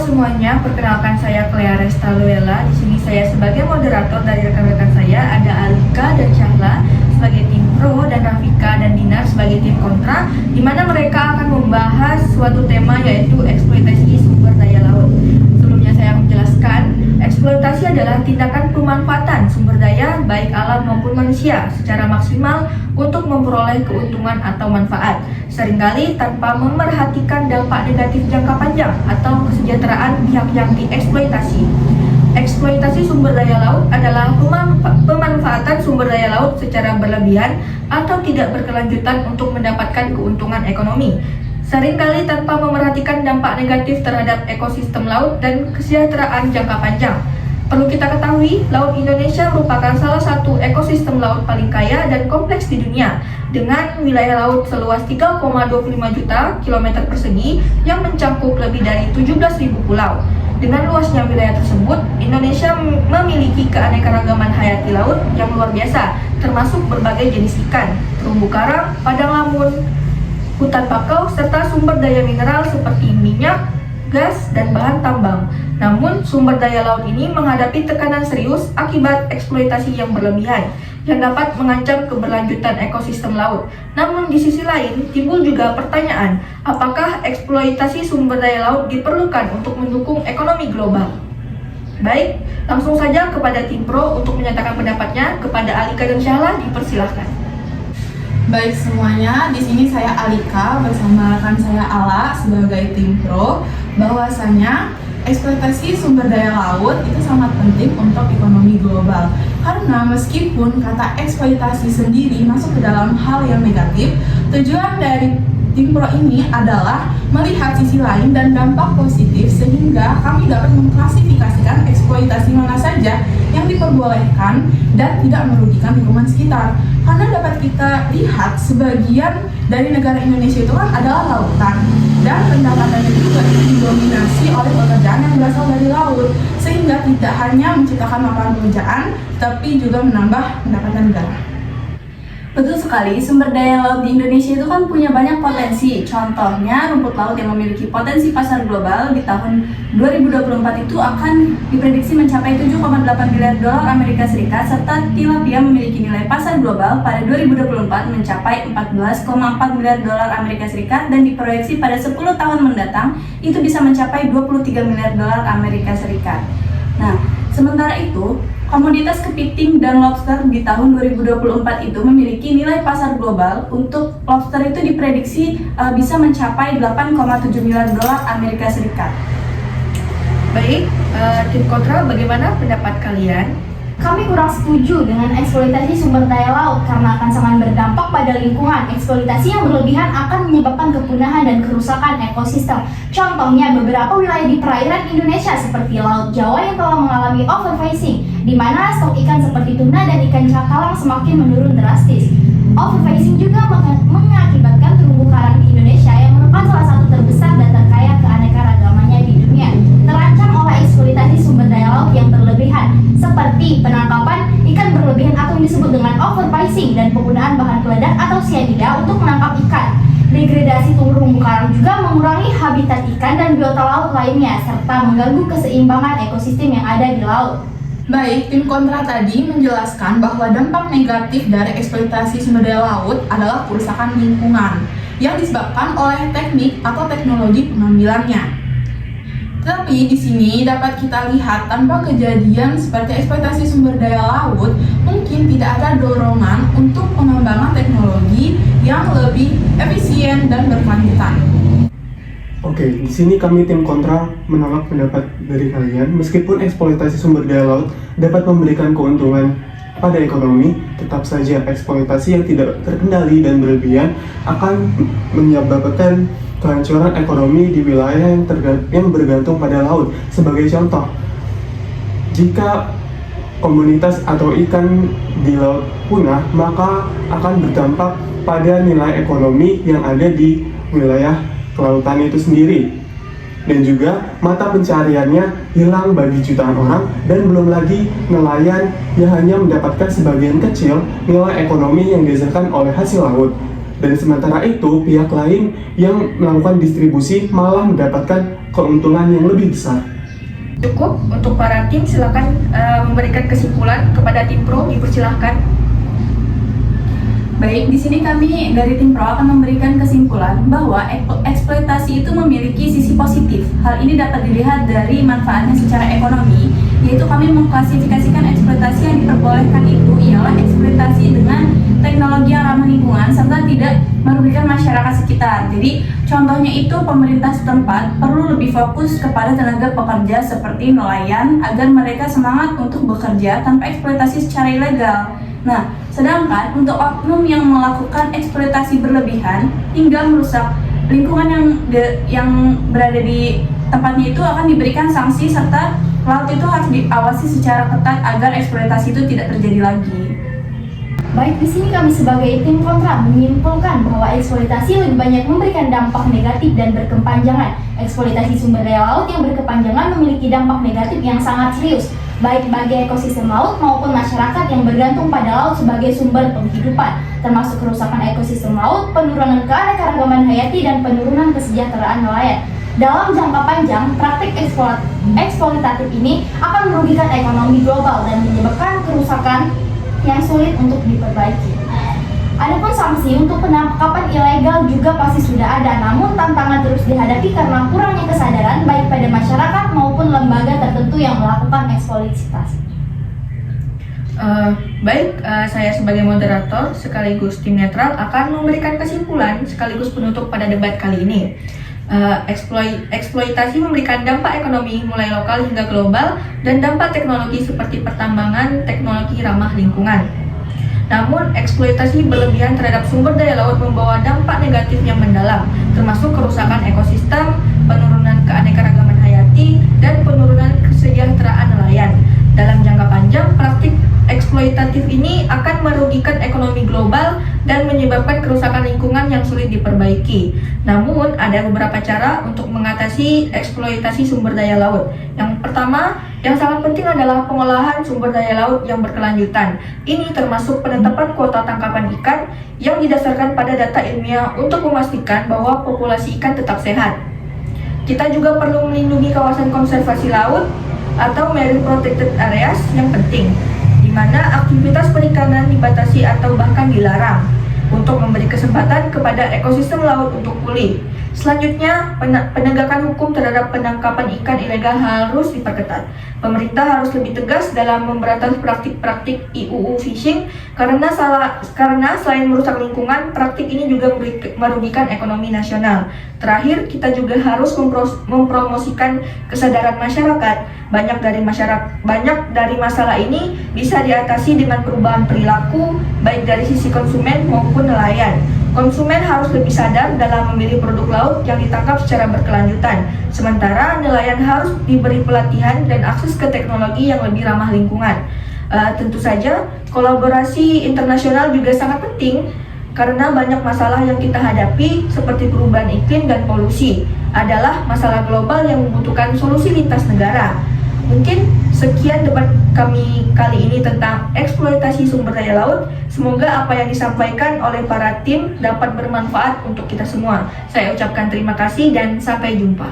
semuanya, perkenalkan saya Clea Resta Luella. Di sini saya sebagai moderator dari rekan-rekan saya ada Alika dan Syahla sebagai tim pro dan Rafika dan Dinar sebagai tim kontra, di mana mereka akan membahas suatu tema yaitu eksploitasi sumber daya laut. Sebelumnya saya menjelaskan, eksploitasi adalah tindakan pemanfaatan sumber daya baik alam maupun manusia secara maksimal untuk memperoleh keuntungan atau manfaat, seringkali tanpa memerhatikan dampak negatif jangka panjang atau kesejahteraan pihak yang dieksploitasi. Eksploitasi sumber daya laut adalah pemanfaatan sumber daya laut secara berlebihan atau tidak berkelanjutan untuk mendapatkan keuntungan ekonomi, seringkali tanpa memerhatikan dampak negatif terhadap ekosistem laut dan kesejahteraan jangka panjang. Perlu kita ketahui, Laut Indonesia merupakan salah satu ekosistem laut paling kaya dan kompleks di dunia, dengan wilayah laut seluas 3,25 juta kilometer persegi yang mencakup lebih dari 17.000 pulau. Dengan luasnya wilayah tersebut, Indonesia memiliki keanekaragaman hayati laut yang luar biasa, termasuk berbagai jenis ikan, terumbu karang, padang lamun, hutan bakau, serta sumber daya mineral seperti minyak, gas, dan bahan tambang. Namun, sumber daya laut ini menghadapi tekanan serius akibat eksploitasi yang berlebihan yang dapat mengancam keberlanjutan ekosistem laut. Namun, di sisi lain, timbul juga pertanyaan, apakah eksploitasi sumber daya laut diperlukan untuk mendukung ekonomi global? Baik, langsung saja kepada tim pro untuk menyatakan pendapatnya. Kepada Alika dan Syahla, dipersilahkan. Baik semuanya, di sini saya Alika bersama rekan saya Ala sebagai tim pro, bahwasanya eksploitasi sumber daya laut itu sangat penting untuk ekonomi global. Karena meskipun kata eksploitasi sendiri masuk ke dalam hal yang negatif, tujuan dari tim pro ini adalah melihat sisi lain dan dampak positif sehingga kami dapat mengklasifikasikan eksploitasi mana saja yang diperbolehkan dan tidak merugikan lingkungan sekitar. Karena dapat kita lihat sebagian dari negara Indonesia itu kan adalah lautan, dan pendapatannya juga didominasi oleh pekerjaan yang berasal dari laut, sehingga tidak hanya menciptakan lapangan pekerjaan tapi juga menambah pendapatan negara. Betul sekali, sumber daya laut di Indonesia itu kan punya banyak potensi. Contohnya, rumput laut yang memiliki potensi pasar global di tahun 2024 itu akan diprediksi mencapai 7,8 miliar dolar Amerika Serikat, serta tilapia memiliki nilai pasar global pada 2024 mencapai 14,4 miliar dolar Amerika Serikat dan diproyeksi pada 10 tahun mendatang itu bisa mencapai 23 miliar dolar Amerika Serikat. Nah, sementara itu, komoditas kepiting dan lobster di tahun 2024 itu memiliki nilai pasar global. Untuk lobster itu diprediksi bisa mencapai 8,7 miliar dolar Amerika Serikat. Baik, tim kontra, bagaimana pendapat kalian? Kami kurang setuju dengan eksploitasi sumber daya laut karena akan sangat berdampak pada lingkungan. Eksploitasi yang berlebihan akan menyebabkan kepunahan dan kerusakan ekosistem. Contohnya, beberapa wilayah di perairan Indonesia seperti Laut Jawa yang telah mengalami overfishing, di mana stok ikan seperti tuna dan ikan cakalang semakin menurun drastis. Overfishing juga mengakibatkan terumbu karang di Indonesia yang merupakan salah satu terbesar dan terkaya keanekaragamannya di dunia terancam oleh eksploitasi sumber daya laut yang berlebihan, seperti penangkapan ikan berlebihan atau yang disebut dengan overfishing dan penggunaan bahan peledak atau cyanida untuk menangkap ikan. Degradasi terumbu karang juga mengurangi habitat ikan dan biota laut lainnya, serta mengganggu keseimbangan ekosistem yang ada di laut. Baik, tim kontra tadi menjelaskan bahwa dampak negatif dari eksploitasi sumber daya laut adalah kerusakan lingkungan yang disebabkan oleh teknik atau teknologi pengambilannya. Tapi di sini dapat kita lihat tanpa kejadian seperti eksploitasi sumber daya laut, mungkin tidak ada dorongan untuk pengembangan teknologi yang lebih efisien dan berkelanjutan. Oke, di sini kami tim kontra menolak pendapat dari kalian. Meskipun eksploitasi sumber daya laut dapat memberikan keuntungan pada ekonomi, tetap saja eksploitasi yang tidak terkendali dan berlebihan akan menyebabkan kehancuran ekonomi di wilayah yang bergantung pada laut. Sebagai contoh, jika komunitas atau ikan di laut punah, maka akan berdampak pada nilai ekonomi yang ada di wilayah kelautan itu sendiri. Dan juga mata pencariannya hilang bagi jutaan orang, dan belum lagi nelayan yang hanya mendapatkan sebagian kecil nilai ekonomi yang dihasilkan oleh hasil laut. Dan sementara itu, pihak lain yang melakukan distribusi malah mendapatkan keuntungan yang lebih besar. Cukup untuk para tim, silakan memberikan kesimpulan kepada tim pro, dipersilahkan. Baik, di sini kami dari tim Pro akan memberikan kesimpulan bahwa eksploitasi itu memiliki sisi positif. Hal ini dapat dilihat dari manfaatnya secara ekonomi, yaitu kami mengklasifikasikan eksploitasi yang diperbolehkan itu ialah eksploitasi dengan teknologi yang ramah lingkungan serta tidak merugikan masyarakat sekitar. Jadi, contohnya itu pemerintah setempat perlu lebih fokus kepada tenaga pekerja seperti nelayan agar mereka semangat untuk bekerja tanpa eksploitasi secara ilegal. Nah, sedangkan untuk oknum yang melakukan eksploitasi berlebihan hingga merusak lingkungan yang berada di tempatnya itu akan diberikan sanksi serta laut itu harus diawasi secara ketat agar eksploitasi itu tidak terjadi lagi. Baik, di sini kami sebagai tim kontra menyimpulkan bahwa eksploitasi lebih banyak memberikan dampak negatif dan berkepanjangan. Eksploitasi sumber daya laut yang berkepanjangan memiliki dampak negatif yang sangat serius, baik bagi ekosistem laut maupun masyarakat yang bergantung pada laut sebagai sumber penghidupan, termasuk kerusakan ekosistem laut, penurunan keanekaragaman hayati, dan penurunan kesejahteraan nelayan. Dalam jangka panjang, praktik eksploitatif ini akan merugikan ekonomi global dan menyebabkan kerusakan yang sulit untuk diperbaiki. Adapun sanksi untuk penangkapan ilegal juga pasti sudah ada, namun tantangan terus dihadapi karena kurangnya kesadaran baik pada masyarakat maupun lembaga tertentu yang melakukan eksploitasi. Saya sebagai moderator sekaligus tim netral akan memberikan kesimpulan sekaligus penutup pada debat kali ini. Eksploitasi memberikan dampak ekonomi mulai lokal hingga global dan dampak teknologi seperti pertambangan, teknologi ramah lingkungan. Namun, eksploitasi berlebihan terhadap sumber daya laut membawa dampak negatif yang mendalam, termasuk kerusakan ekosistem, penurunan keanekaragaman hayati, dan penurunan kesejahteraan nelayan. Dalam jangka panjang, praktik eksploitatif ini akan merugikan ekonomi global dan menyebabkan kerusakan lingkungan yang sulit diperbaiki. Namun, ada beberapa cara untuk mengatasi eksploitasi sumber daya laut. Yang pertama, yang sangat penting adalah pengolahan sumber daya laut yang berkelanjutan. Ini termasuk penetapan kuota tangkapan ikan yang didasarkan pada data ilmiah untuk memastikan bahwa populasi ikan tetap sehat. Kita juga perlu melindungi kawasan konservasi laut atau marine protected areas yang penting, di mana aktivitas perikanan dibatasi atau bahkan dilarang untuk memberi kesempatan kepada ekosistem laut untuk pulih. Selanjutnya, penegakan hukum terhadap penangkapan ikan ilegal harus diperketat. Pemerintah harus lebih tegas dalam memberantas praktik-praktik IUU fishing karena selain merusak lingkungan, praktik ini juga merugikan ekonomi nasional. Terakhir, kita juga harus mempromosikan kesadaran masyarakat. Banyak dari masalah ini bisa diatasi dengan perubahan perilaku baik dari sisi konsumen maupun nelayan. Konsumen harus lebih sadar dalam memilih produk laut yang ditangkap secara berkelanjutan, sementara nelayan harus diberi pelatihan dan akses ke teknologi yang lebih ramah lingkungan. Tentu saja, kolaborasi internasional juga sangat penting karena banyak masalah yang kita hadapi seperti perubahan iklim dan polusi adalah masalah global yang membutuhkan solusi lintas negara. Mungkin sekian debat kami kali ini tentang eksploitasi sumber daya laut. Semoga apa yang disampaikan oleh para tim dapat bermanfaat untuk kita semua. Saya ucapkan terima kasih dan sampai jumpa.